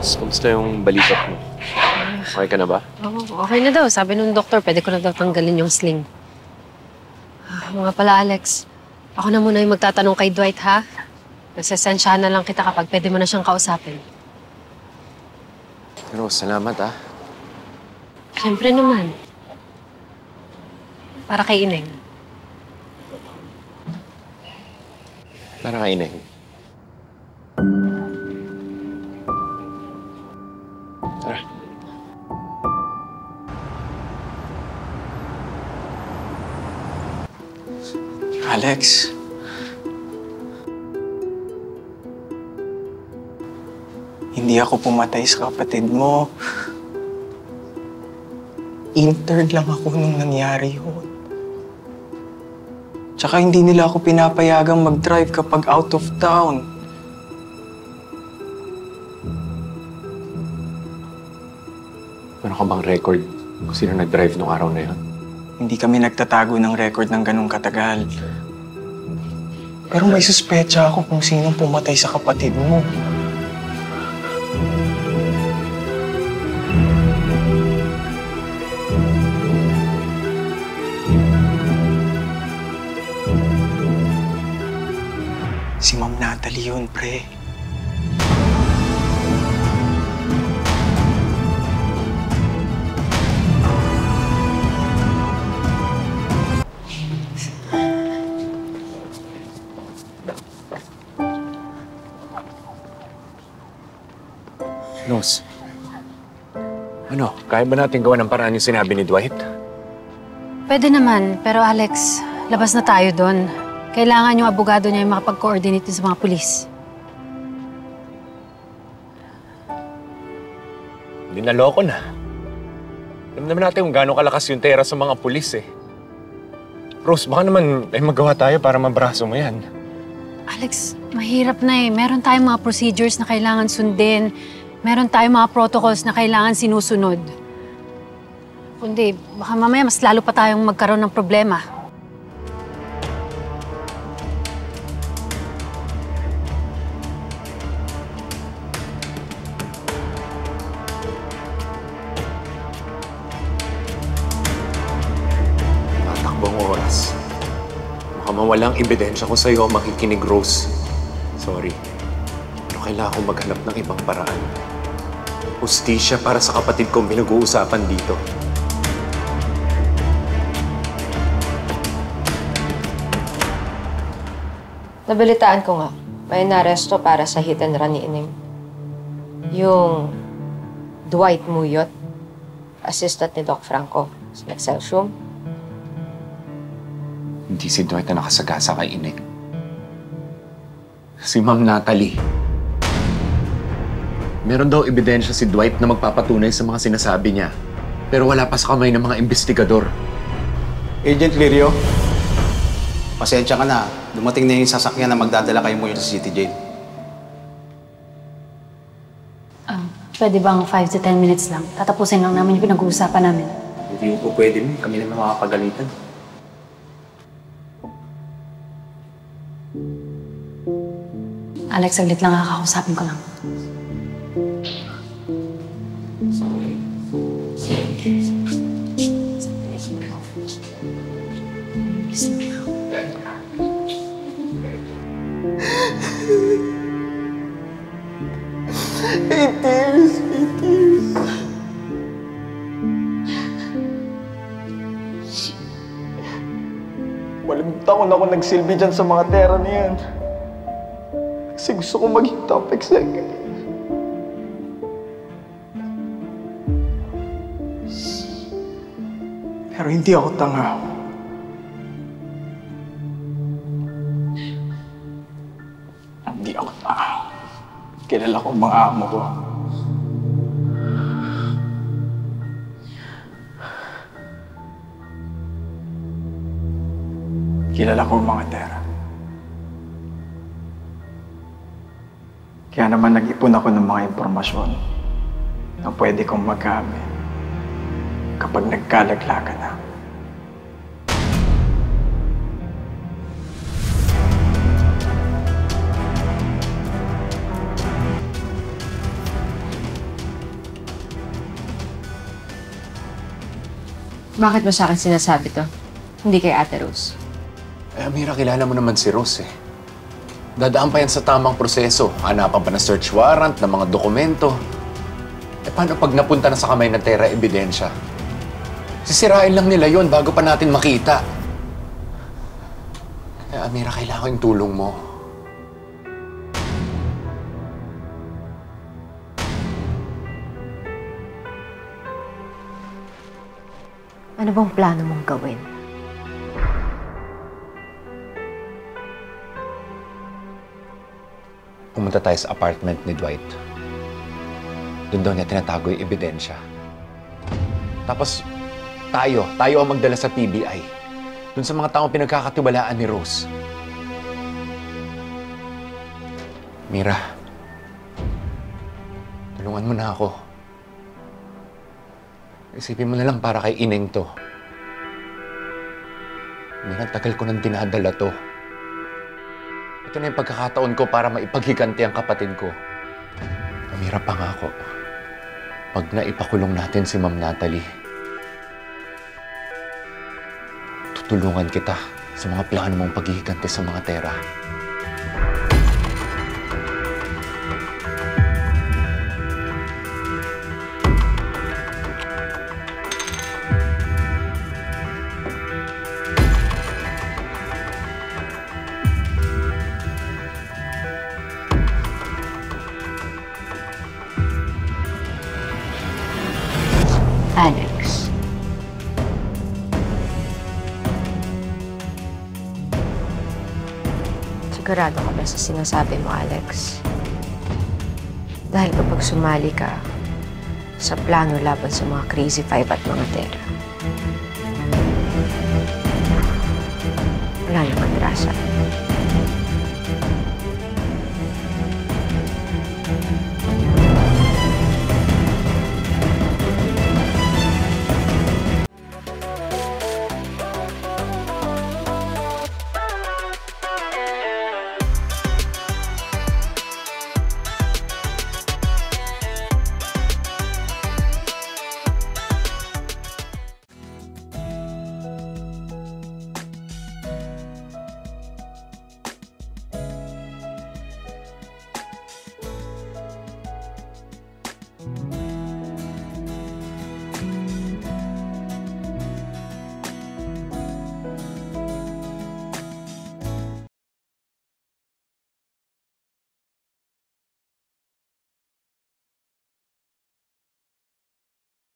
Rose, kumusta yung balikat mo? Okay ka na ba? Oo, okay na daw. Sabi nung doktor, pwede ko na daw tanggalin yung sling. Mga pala, Alex. Ako na muna yung magtatanong kay Dwight, ha? Nagsasensyahan na lang kita kapag pwede mo na siyang kausapin. Rose, salamat ah. Siyempre naman. Para kay Ineng. Para kay Ineng. Tara. Alex. Hindi ako pumatay sa kapatid mo. Intern lang ako nung nangyari yun. Tsaka hindi nila ako pinapayagang mag-drive kapag out of town. Meron ka bang record kung sino nag-drive nung araw na yun? Hindi kami nagtatago ng record ng ganong katagal. Pero may suspecha ako kung sinong pumatay sa kapatid mo. Si Ma'am Natalie yun, pre. Rose, kaya ba natin gawa ng paraan yung sinabi ni Dwight? Pwede naman, pero Alex, labas na tayo doon. Kailangan yung abogado niya yung makapag-coordinate sa mga pulis. Hindi naloko na. Alam naman natin kung gaano kalakas yung tera sa mga pulis eh. Rose, baka naman ay magawa tayo para mabraso mo yan. Alex, mahirap na eh. Meron tayong mga procedures na kailangan sundin. Meron tayong mga protocols na kailangan sinusunod. Kundi, baka mamaya mas lalo pa tayong magkaroon ng problema. Tatakbo ang oras. Baka mawalang ebidensya ko sa'yo makikinig, Rose. Sorry. Pero kailangan kong maghanap ng ibang paraan. Hustisya para sa kapatid kong pinag-uusapan dito. Nabalitaan ko nga, may naresto para sa hit and run ni Ineng. Yung Dwight Muyot, assistant ni Doc Franco sa Excelsior. Hindi si Dwight na nakasagasa kay Ineng. Si Ma'am Natalie. Meron daw ebidensya si Dwight na magpapatunay sa mga sinasabi niya. Pero wala pa sa kamay ng mga investigador. Agent Lirio, pasensya ka na. Dumating na yung sasakyan na magdadala kayo muna sa City Jail. Pwede bang 5 to 10 minutes lang? Tatapusin lang namin yung pinag-uusapan namin. Hindi po pwede mo. Kami naman makakapagalitan. Alex, saglit lang kakausapin ko lang. It is. Walang taon ako nagsilbi dyan sa mga tera na yan. Kasi gusto ko maging top executive. Pero hindi ako tanga. Hindi ako tanga. Kilala ko ang mga amo ko. Kilala ko ang mga tera. Kaya naman nag-ipon ako ng mga impormasyon na pwede kong magamit kapag nagkalaglagan na. Bakit mo sa akin sinasabi to? Hindi kay Ate Rose. Eh, Amira, kilala mo naman si Rose eh. Dadaan pa yan sa tamang proseso. Hanapan pa ng search warrant, ng mga dokumento. Eh, paano pag napunta na sa kamay ng Terra ebidensya? Sisirain lang nila yon bago pa natin makita. Eh, Amira, kailangan ko yung tulong mo. Ano bang plano mong gawin? Pumunta tayo sa apartment ni Dwight. Doon daw niya tinatago yung ebidensya. Tapos, tayo ang magdala sa PBI. Doon sa mga taong pinagkakatiwalaan ni Rose. Mira, tulungan mo na ako. Isipin mo na lang para kay Ineng to. Mira, tagal ko nang dinadala to. Ito na yung pagkakataon ko para maipaghiganti ang kapatid ko. Mira, pangako. Pag naipakulong natin si Ma'am Natalie, tutulungan kita sa mga plano mong paghihiganti sa mga Terra. Alex. Sigurado ka ba sa sinasabi mo, Alex? Dahil kapag sumali ka sa plano laban sa mga Crazy Five at mga Terra, wala nang atrasa.